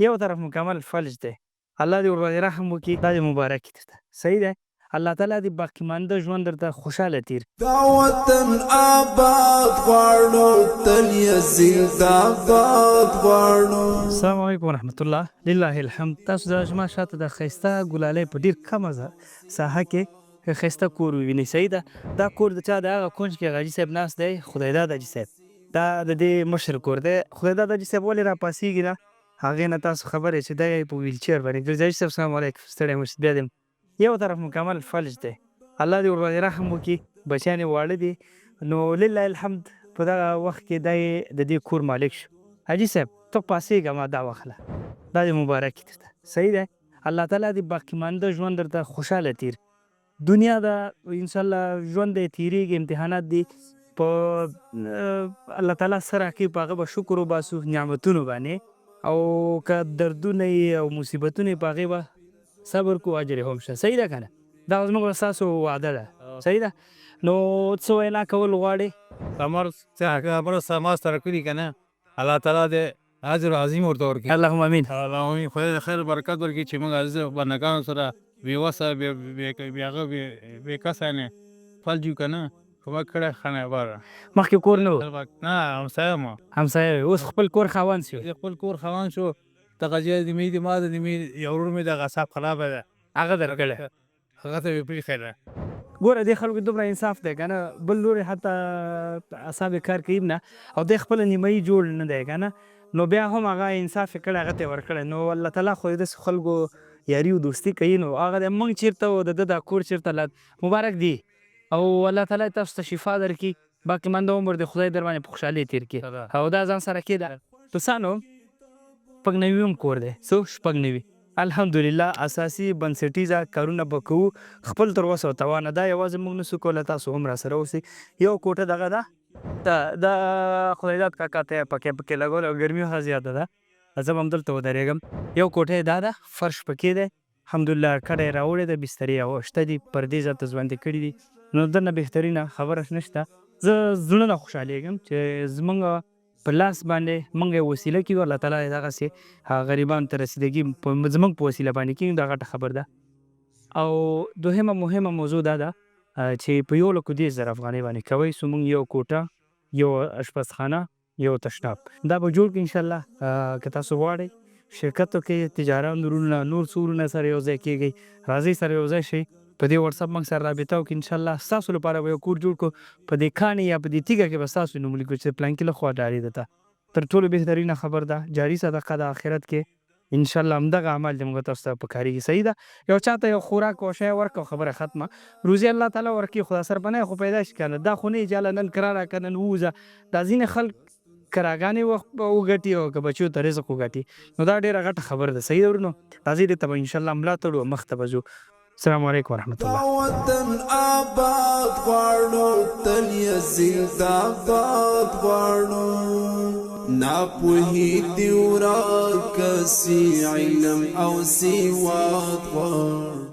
یو طرف مکمل فلج دی. الله دې ورباندې رحم وکړي. دا دې مبارک کړي درته. صحیح دی. الله تعالی دې باقی مانده ژوند درته خوشحاله تیر. دا وطن آباد غواړو تل یې زنده‌باد غواړو. السلام علیکم ورحمت الله. لله الحمد. تاسو د زما شاته د ښایسته ګلالۍ په ډېر کمه ساحه کې ښایسته کور ووینئ. صحیح ده. دا کور د چا د هغه کونج کې حاجي صاحب ناست دی، خدایداد حاجي صاحب. دا د دې مشر کور دی. خدایداد حاجي صاحب ولې راپاڅېږي نه، هغې نه تاسو خبر یې چې دی په ویلچیر باندې ګرځي. حاجي صاحب السلام علیکم. ستړی مو شئ. بیا دې یو طرف مکمل فلج دی. الله دې ورباندې رحم وکړي. بچیان یې واړه دي. نو لله الحمد په دغه وخت کې دی د دې کور مالک شو. حاجي صاحب ته پاڅېږه ما دا وخله. دا دې مبارک کړي درته. صحیح دی. الله تعالی دې باقی مانده ژوند درته خوشحاله تیر. دنیا ده انشاءالله ژوند دی تیریږي، امتحانات دي په الله تعالی څه راکوي په هغه به شکر وباسو نعمتونو باندې، او که دردونه یې او مصیبتونه یې په هغې به صبر کو اجر یې هم شته. صحیح ده که نه؟ دا زموږ ستاسو وعده ده. صحیح ده. نو څه وینا کول غواړې؟ خبره ما سره کړي که نه، الله تعالی دې اجر عظیم ورته ورکړي. اللهم امین. اللهم امین. خدای دې خیر برکت ورکړي چې موږ عزیز بندګانو سره بې وسه بې کسه یعنې فلج یو که نه، کومک کړی ښه نه باره. مخکې کور نه و؟ نه همسایه ما. همسایه وې. اوس خپل کور خاوند شو؟ خپل کور خاوند شو. دغه ځای د مې د ما د یو ورور مې دغه اعصاب خرابه ده، هغه درکړی، هغه ته مې پرېښی ده. ګوره دې خلکو دومره انصاف دی که نه، بل لورې حتی اعصاب یې کار کوي نه، او دی خپله نیمایي جوړ نه دی که نه، نو بیا هم هغه انصاف یې کړی، هغه ته یې ورکړی. نو الله تعالی خو داسې خلکو یاري او دوستي کوي. نو هغه دی موږ چېرته و، د ده دا کور چېرته مبارک دی، او الله تعالی تاسو ته شفا درکړي، باقي مانده عمر دې خدای در باندې په خوشحالۍ تېر کړي. او دا ځان سره کېده دوستانو شپږ نوي هم کور دی. څو شپږ نوي الحمدلله اساسي بنسټیزه کارونه به کوو خپل تر وسه او توانه. دا یوازې موږ نسو کولی، تاسو هم راسره اوسئ. یو کوټه دغه ده، دا خدایداد کاکا ته یې پکې لګول، او ګرمي ښه زیاته ده، زه به همدلته ودرېږم. یو کوټه یې دا ده، فرش پکې دی الحمدلله، کډه یې راوړې ده، بسترې یې شته دي، پردې ځاته ځوانتې کړي دي. نو دنه بهترینه خبره نشته. زه زړه نه خوشحالېږم چې زموږ په لاس باندې موږ یې وسیله کړي، الله تعالی دغسې غریبانو ته رسیدګي زموږ په وسیله باندې کړي، دا غټه خبر ده. او دوهمه مهمه موضوع دا ده چې په 1,10,000 افغانۍ باندې کوئ سو موږ یو کوټه، یو اشپزخانه، یو تشناب دا به جوړ کړو انشاءالله. که تاسو غواړئ شرکت وکړئ، تجاران ورونه نور څو ورونه سره یو ځای کېږئ، راځئ سره یو ځای شئ، په دې وټساپ موږ سره رابطه وکړئ، انشاءالله ستاسو لپاره به یو کور جوړ کړو. په دې کاڼي یا په دې تیږه کې به ستاسو نوم ولیکو چې پلانکي له خوا ډالۍ ده. تر ټولو بهترینه خبر ده، جاري صدقه ده آخرت کې انشاءالله. همدغه عمل دې موږ تاسو ته پکارېږي. صحیح ده. یو چاته یو خوراک او شی ورکړه، خبره ختمه. روزي الله تعالی ورکړي، خدا سرپناه خو پیدا شي که نه، دا خو نه یې چې هله نن کرا راکړه نن ووځه. دا ځینې خلک کراګانې وګټي او که بچیو ته رزق وګټي، نو دا ډېره غټه خبره ده. صحیح ده ورونو. راځئ دې ته به انشاءالله ملا تړو او مخ ته به ځو. السلام علیکم ورحمت الله. دا وطن آباد غواړو تل یې زنده‌باد غواړو. ناپوهي دې ورکه سي علم او سواد غواړو.